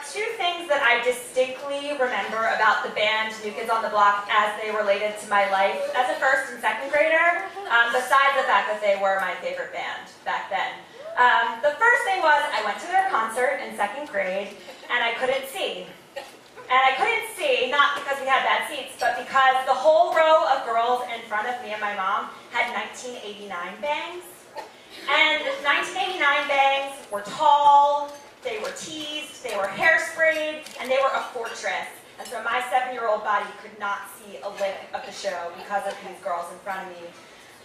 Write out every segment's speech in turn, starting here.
two things that I distinctly remember about the band New Kids on the Block as they related to my life as a first and second grader, besides the fact that they were my favorite band back then. The first thing was I went to their concert in second grade, and I couldn't see. And I couldn't see, not because we had bad seats, but because the whole row of girls in front of me and my mom had 1989 bangs. And 1989 bangs were tall, they were teased, they were hairsprayed, and they were a fortress. And so my 7-year-old body could not see a lick of the show because of these girls in front of me.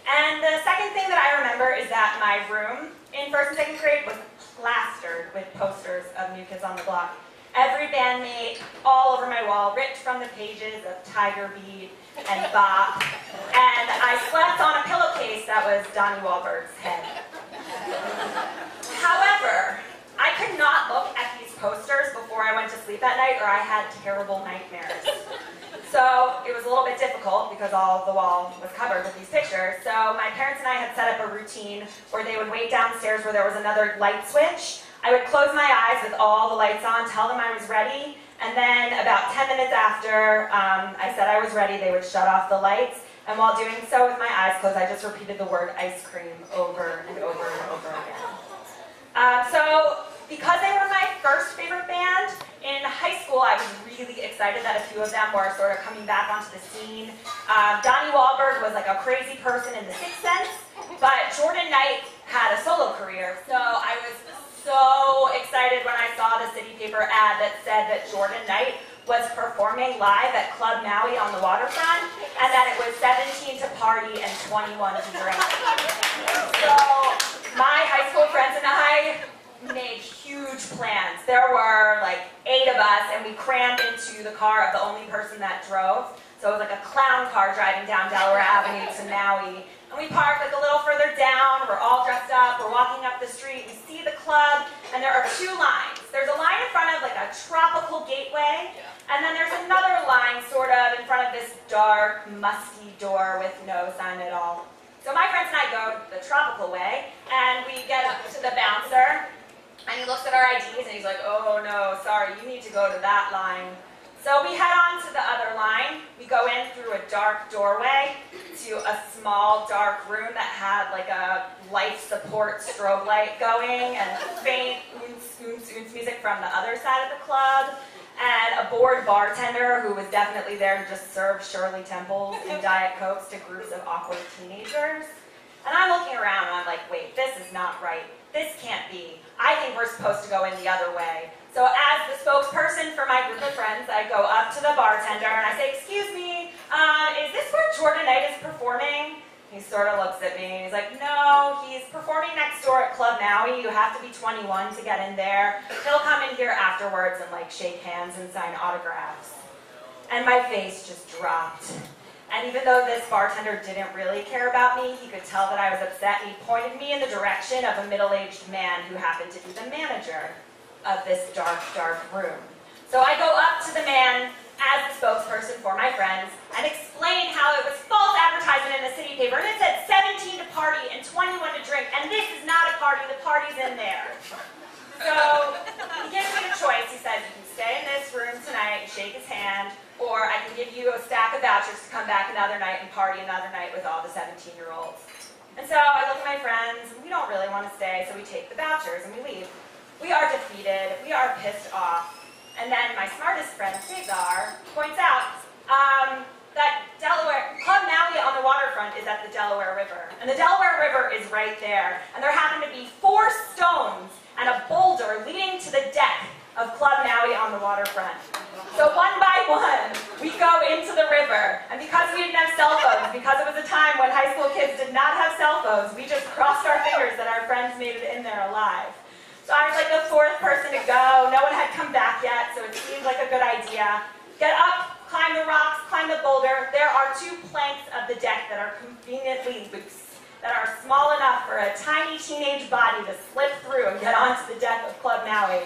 And the second thing that I remember is that my room in first and second grade was plastered with posters of New Kids on the Block. Every bandmate, all over my wall, ripped from the pages of Tiger Beat and Bop. And I slept on a pillowcase that was Donnie Wahlberg's head. However, I could not look at these posters before I went to sleep at night, or I had terrible nightmares. So it was a little bit difficult because all of the wall was covered with these pictures. So my parents and I had set up a routine where they would wait downstairs where there was another light switch. I would close my eyes with all the lights on, tell them I was ready, and then about 10 minutes after I said I was ready, they would shut off the lights. And while doing so with my eyes closed, I just repeated the word ice cream over and over and over again. So because they were my first favorite band, in high school I was really excited that a few of them were sort of coming back onto the scene. Donnie Wahlberg was like a crazy person in The Sixth Sense, but Jordan Knight had a solo career. So I was so excited when I saw the City Paper ad that said that Jordan Knight was performing live at Club Maui on the waterfront, and that it was 17 to party and 21 to drink. So my high school friends and I made huge plans. There were like 8 of us, and we crammed into the car of the only person that drove. So it was like a clown car driving down Delaware Avenue to Maui. And we parked like a little further down, we're all dressed up, we're walking up the street, we see the club, and there are 2 lines. There's a line in front of like a tropical gateway, and then there's another line sort of in front of this dark, musty door with no sign at all. So my friends and I go the tropical way, and we get up to the bouncer, and he looks at our IDs, and he's like, oh no, sorry, you need to go to that line. So we head on to the other line. We go in through a dark doorway to a small, dark room that had like a life support strobe light going and faint music from the other side of the club, and a bored bartender who was definitely there to just serve Shirley Temples and Diet Cokes to groups of awkward teenagers. And I'm looking around and I'm like, wait, this is not right. This can't be. I think we're supposed to go in the other way. So as the spokesperson for my group of friends, I go up to the bartender and I say, excuse me, is this where Jordan Knight is performing? He sort of looks at me and he's like, no, he's performing next door at Club Maui. You have to be 21 to get in there. He'll come in here afterwards and like shake hands and sign autographs. And my face just dropped. And even though this bartender didn't really care about me, he could tell that I was upset, and he pointed me in the direction of a middle-aged man who happened to be the manager of this dark, dark room. So I go up to the man as the spokesperson for my friends and explain how it was false advertisement in the City Paper, and it said 17 to party and 21 to drink, and this is not a party, the party's in there. So he gives me the choice. He says, you can stay in this room tonight and shake his hand, or I can give you a stack of vouchers to come back another night and party another night with all the 17-year-olds. And so I look at my friends, and we don't really want to stay, so we take the vouchers and we leave. We are defeated, we are pissed off. And then my smartest friend, Cesar, points out that Club Maui on the waterfront is at the Delaware River. And the Delaware River is right there. And there happen to be 4 stones and a boulder leading to the deck of Club Maui on the waterfront. So one by one, we go into the river. And because we didn't have cell phones, because it was a time when high school kids did not have cell phones, we just crossed our fingers that our friends made it in there alive. So I was like the 4th person to go. No one had come back yet, so it seemed like a good idea. Get up, climb the rocks, climb the boulder. There are 2 planks of the deck that are conveniently loose, that are small enough for a tiny teenage body to slip through and get onto the deck of Club Maui.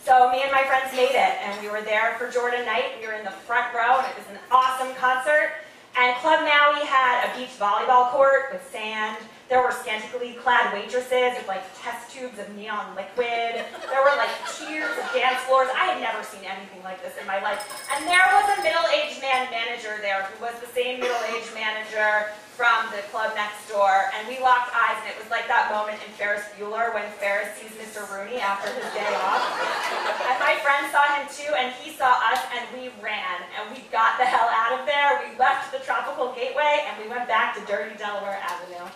So me and my friends made it, and we were there for Jordan Knight. We were in the front row, and it was an awesome concert. And Club Maui had a beach volleyball court with sand. There were scantily clad waitresses with like test tubes of neon liquid. There were like tiers of dance floors. I had never seen anything like this in my life. And there was a middle-aged man manager there who was the same middle-aged manager from the club next door. And we locked eyes, and it was like that moment in Ferris Bueller when Ferris sees Mr. Rooney after his day off. And my friend saw him too, and he saw us, and we ran. And we got the hell out of there. We left the Tropical Gateway, and we went back to dirty Delaware Avenue.